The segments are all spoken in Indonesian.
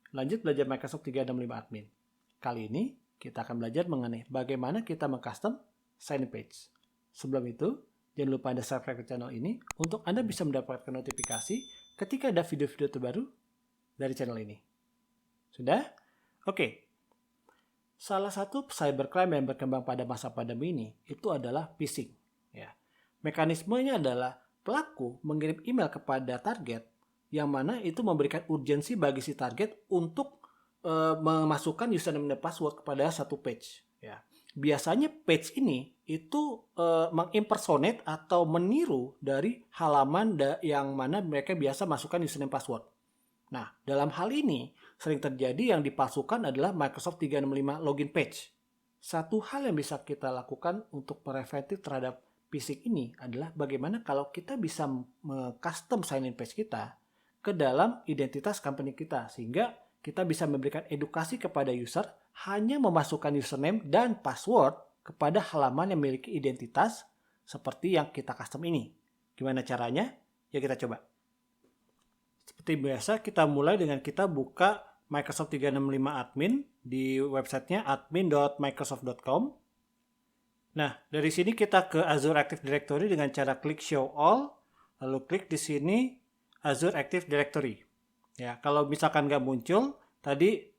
Lanjut belajar Microsoft 365 Admin. Kali ini kita akan belajar mengenai bagaimana kita mengcustom sign in page. Sebelum itu, jangan lupa Anda subscribe ke channel ini untuk Anda bisa mendapatkan notifikasi ketika ada video-video terbaru dari channel ini. Sudah? Oke. Salah satu cybercrime yang berkembang pada masa pandemi ini itu adalah phishing. Ya. Mekanismenya adalah pelaku mengirim email kepada target yang mana itu memberikan urgensi bagi si target untuk memasukkan username dan password kepada satu page. Ya. Biasanya page ini itu mengimpersonate atau meniru dari halaman yang mana mereka biasa masukkan username password. Nah, dalam hal ini sering terjadi yang dipalsukan adalah Microsoft 365 login page. Satu hal yang bisa kita lakukan untuk preventif terhadap phishing ini adalah bagaimana kalau kita bisa custom sign in page kita ke dalam identitas company kita sehingga kita bisa memberikan edukasi kepada user hanya memasukkan username dan password kepada halaman yang memiliki identitas seperti yang kita custom ini. Gimana caranya? Ya kita coba. Seperti biasa kita mulai dengan kita buka Microsoft 365 Admin di websitenya admin.microsoft.com. Nah, dari sini kita ke Azure Active Directory dengan cara klik Show All, lalu klik di sini Azure Active Directory. Ya, kalau misalkan nggak muncul, tadi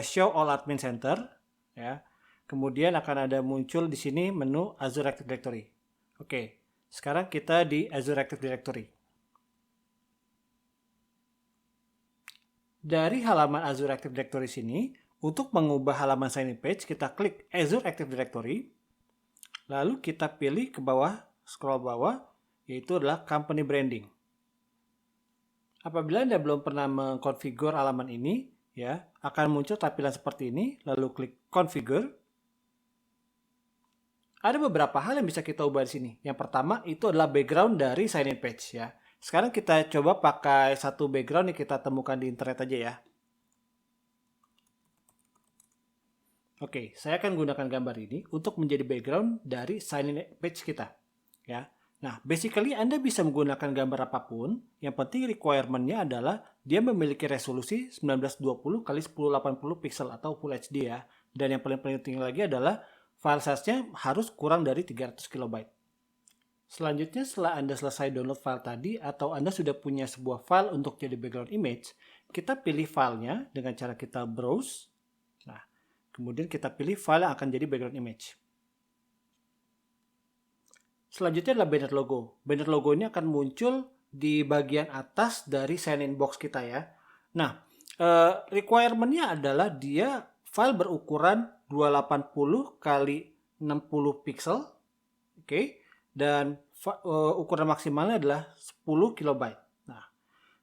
Show All Admin Center, ya. Kemudian akan ada muncul di sini menu Azure Active Directory. Oke, sekarang kita di Azure Active Directory. Dari halaman Azure Active Directory sini, untuk mengubah halaman sign in page, kita klik Azure Active Directory. Lalu kita pilih ke bawah, scroll bawah, yaitu adalah Company Branding. Apabila Anda belum pernah mengkonfigur halaman ini, ya, akan muncul tampilan seperti ini, lalu klik Configure. Ada beberapa hal yang bisa kita ubah di sini. Yang pertama itu adalah background dari sign in page, ya. Sekarang kita coba pakai satu background yang kita temukan di internet aja ya. Oke, saya akan gunakan gambar ini untuk menjadi background dari sign in page kita. Ya. Nah, basically Anda bisa menggunakan gambar apapun. Yang penting requirement-nya adalah dia memiliki resolusi 1920 x 1080 pixel atau Full HD ya. Dan yang paling penting lagi adalah file size-nya harus kurang dari 300 KB. Selanjutnya, setelah Anda selesai download file tadi atau Anda sudah punya sebuah file untuk jadi background image, kita pilih filenya dengan cara kita browse. Nah, kemudian kita pilih file yang akan jadi background image. Selanjutnya adalah banner logo. Banner logo ini akan muncul di bagian atas dari sign in box kita ya. Nah, requirement-nya adalah dia file berukuran 280 x 60 pixel. Oke. Dan ukuran maksimalnya adalah 10 KB. Nah,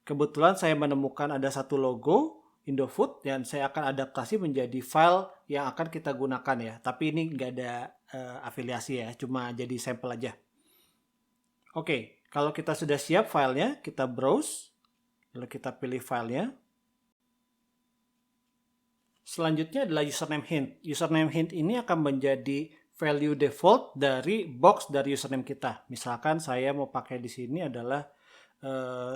kebetulan saya menemukan ada satu logo Indofood dan saya akan adaptasi menjadi file yang akan kita gunakan ya. Tapi ini nggak ada afiliasi ya, cuma jadi sampel aja. Oke, kalau kita sudah siap filenya, kita browse, lalu kita pilih filenya. Selanjutnya adalah username hint. Username hint ini akan menjadi value default dari box dari username kita. Misalkan saya mau pakai di sini adalah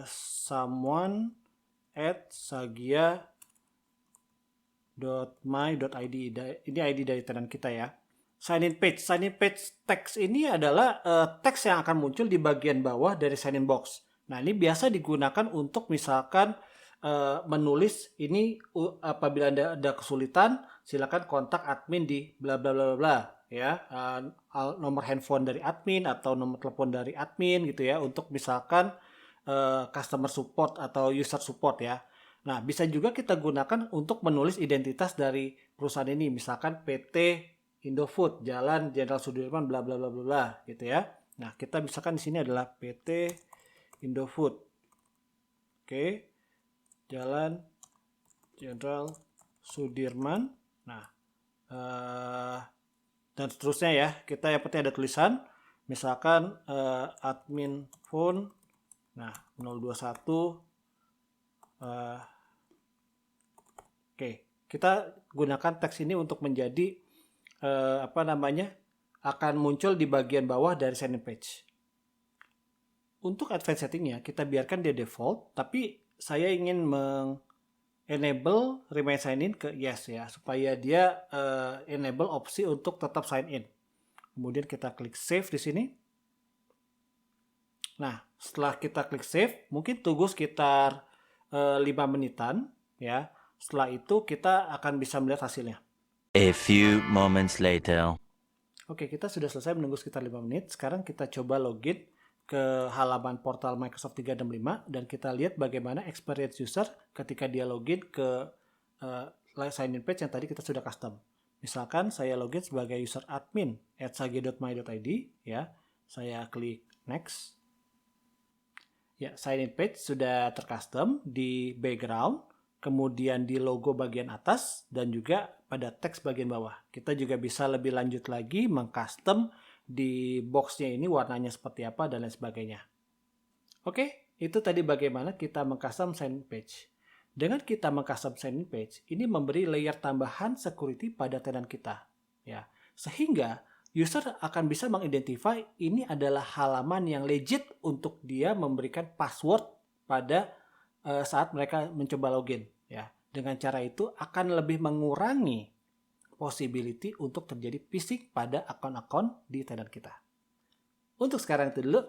someone@sagia.my.id. Ini ID dari tenant kita ya. Sign in page. Sign in page text ini adalah teks yang akan muncul di bagian bawah dari sign in box. Nah, ini biasa digunakan untuk misalkan menulis ini apabila Anda ada kesulitan, silakan kontak admin di bla bla bla bla ya, nomor handphone dari admin atau nomor telepon dari admin gitu ya, untuk misalkan customer support atau user support ya. Nah, bisa juga kita gunakan untuk menulis identitas dari perusahaan ini, misalkan PT Indofood, Jalan Jenderal Sudirman bla bla bla bla gitu ya. Nah, kita misalkan di sini adalah PT Indofood. Oke. Jalan Jenderal Sudirman. Nah, dan seterusnya ya. Kita yang penting ada tulisan, misalkan admin phone, nah 021. Oke, kita gunakan teks ini untuk menjadi akan muncul di bagian bawah dari sign in page. Untuk advanced settingnya kita biarkan dia default, tapi saya ingin enable remain sign in ke yes ya, supaya dia enable opsi untuk tetap sign in. Kemudian kita klik save di sini. Nah, setelah kita klik save, mungkin tunggu sekitar 5 menitan ya. Setelah itu kita akan bisa melihat hasilnya. A few moments later. Oke, kita sudah selesai menunggu sekitar 5 menit. Sekarang kita coba login ke halaman portal Microsoft 365 dan kita lihat bagaimana experience user ketika dia login ke sign in page yang tadi kita sudah custom. Misalkan saya login sebagai user admin @sage.my.id ya. Saya klik next. Ya, sign in page sudah tercustom di background, kemudian di logo bagian atas dan juga pada teks bagian bawah. Kita juga bisa lebih lanjut lagi mengcustom di boxnya ini warnanya seperti apa dan lain sebagainya. Oke, itu tadi bagaimana kita mengcustom sign in page. Dengan kita mengcustom sign in page, ini memberi layer tambahan security pada tenant kita, ya. Sehingga user akan bisa mengidentify ini adalah halaman yang legit untuk dia memberikan password pada saat mereka mencoba login, ya. Dengan cara itu akan lebih mengurangi possibility untuk terjadi phishing pada akun-akun di tenant kita. Untuk sekarang itu dulu.